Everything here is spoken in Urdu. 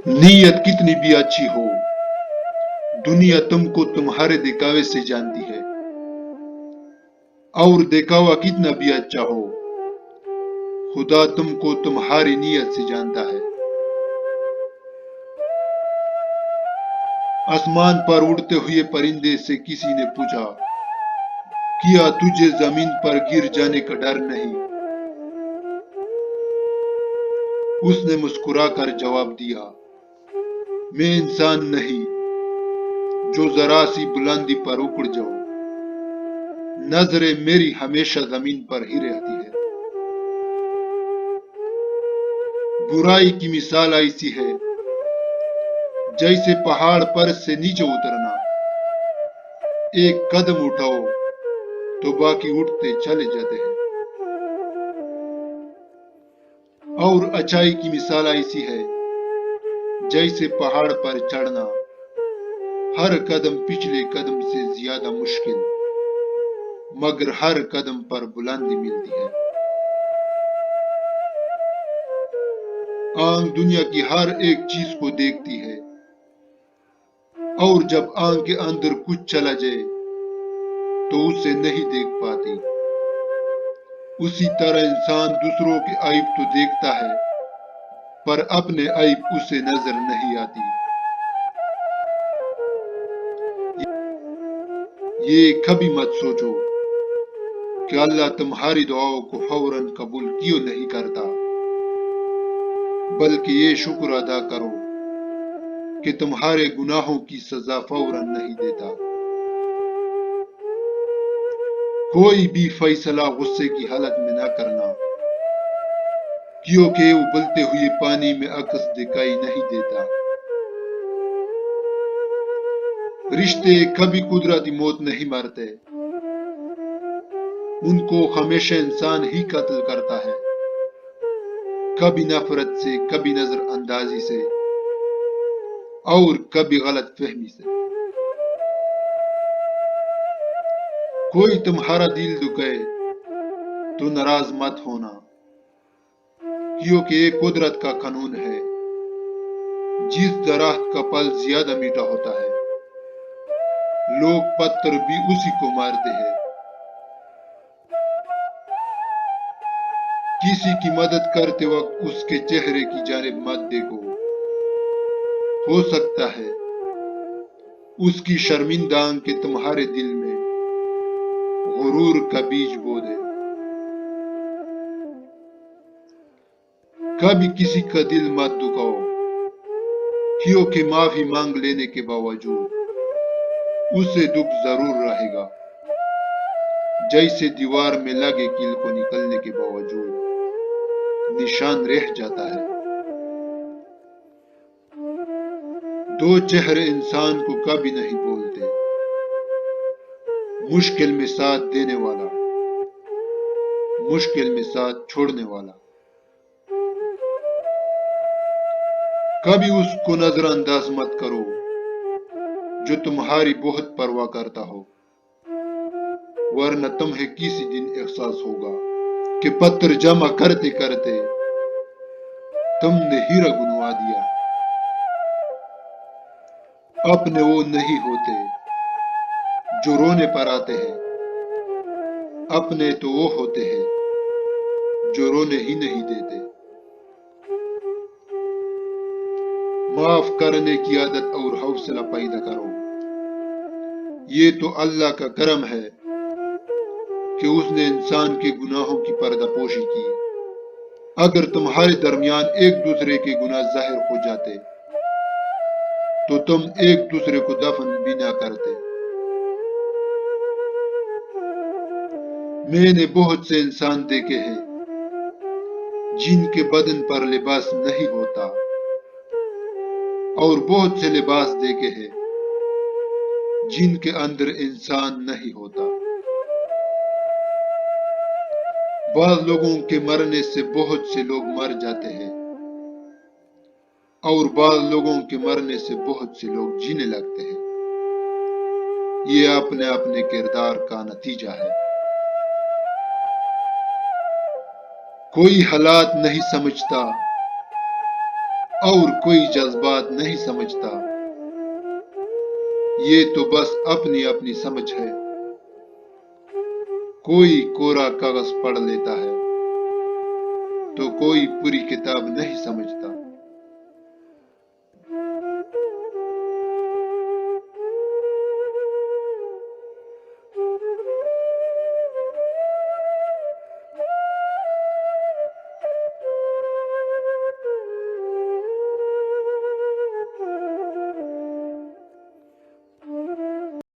نیت کتنی بھی اچھی ہو، دنیا تم کو تمہارے دکھاوے سے جانتی ہے، اور دکھاوا کتنا بھی اچھا ہو، خدا تم کو تمہاری نیت سے جانتا ہے۔ آسمان پر اڑتے ہوئے پرندے سے کسی نے پوچھا، کیا تجھے زمین پر گر جانے کا ڈر نہیں؟ اس نے مسکرا کر جواب دیا، میں انسان نہیں جو ذرا سی بلندی پر اکڑ جاؤں، نظریں میری ہمیشہ زمین پر ہی رہتی ہے۔ برائی کی مثال ایسی ہے جیسے پہاڑ پر سے نیچے اترنا، ایک قدم اٹھاؤ تو باقی اٹھتے چلے جاتے ہیں۔ اور اچائی کی مثال ایسی ہے جیسے پہاڑ پر چڑھنا، ہر قدم پچھلے قدم سے زیادہ مشکل، مگر ہر قدم پر بلندی ملتی ہے۔ آنکھ دنیا کی ہر ایک چیز کو دیکھتی ہے، اور جب آنکھ کے اندر کچھ چلا جائے تو اسے نہیں دیکھ پاتی۔ اسی طرح انسان دوسروں کے عیب تو دیکھتا ہے، پر اپنے عیب اسے نظر نہیں آتی۔ یہ کبھی مت سوچو کہ اللہ تمہاری دعاؤں کو فوراً قبول کیوں نہیں کرتا، بلکہ یہ شکر ادا کرو کہ تمہارے گناہوں کی سزا فوراً نہیں دیتا۔ کوئی بھی فیصلہ غصے کی حالت میں نہ کرنا، کیونکہ ابلتے ہوئے پانی میں عکس دکھائی نہیں دیتا۔ رشتے کبھی قدرتی موت نہیں مرتے، ان کو ہمیشہ انسان ہی قتل کرتا ہے، کبھی نفرت سے، کبھی نظر اندازی سے، اور کبھی غلط فہمی سے۔ کوئی تمہارا دل دکھائے تو ناراض مت ہونا، کیونکہ یہ قدرت کا قانون ہے۔ جس درخت کا پھل زیادہ میٹھا ہوتا ہے، لوگ پتھر بھی اسی کو مارتے ہیں۔ کسی کی مدد کرتے وقت اس کے چہرے کی جانب مت دیکھو، ہو سکتا ہے اس کی شرمندہ آنکھیں تمہارے دل میں غرور کا بیج بو دے۔ کبھی کسی کا دل مت دکھاؤ، کیونکہ معافی مانگ لینے کے باوجود اسے دکھ ضرور رہے گا، جیسے دیوار میں لگے کیل کو نکلنے کے باوجود نشان رہ جاتا ہے۔ دو چہرے انسان کو کبھی نہیں بولتے، مشکل میں ساتھ دینے والا، مشکل میں ساتھ چھوڑنے والا۔ کبھی اس کو نظر انداز مت کرو جو تمہاری بہت پرواہ کرتا ہو، ورنہ تمہیں کسی دن احساس ہوگا کہ پتھر جمع کرتے کرتے تم نے ہیرا گنوا دیا۔ اپنے وہ نہیں ہوتے جو رونے پر آتے ہیں، اپنے تو وہ ہوتے ہیں جو رونے ہی نہیں دیتے۔ معاف کرنے کی عادت اور حوصلہ پیدا کرو، یہ تو اللہ کا کرم ہے کہ اس نے انسان کے گناہوں کی پردہ پوشی کی۔ اگر تمہارے درمیان ایک دوسرے کے گناہ ظاہر ہو جاتے تو تم ایک دوسرے کو دفن بھی نہ کرتے۔ میں نے بہت سے انسان دیکھے ہیں جن کے بدن پر لباس نہیں ہوتا، اور بہت سے لباس دیکھے ہیں جن کے اندر انسان نہیں ہوتا۔ بعض لوگوں کے مرنے سے بہت سے لوگ مر جاتے ہیں، اور بعض لوگوں کے مرنے سے بہت سے لوگ جینے لگتے ہیں۔ یہ اپنے اپنے کردار کا نتیجہ ہے۔ کوئی حالات نہیں سمجھتا اور کوئی جذبات نہیں سمجھتا، یہ تو بس اپنی اپنی سمجھ ہے۔ کوئی کورا کاغذ پڑھ لیتا ہے تو کوئی پوری کتاب نہیں سمجھتا۔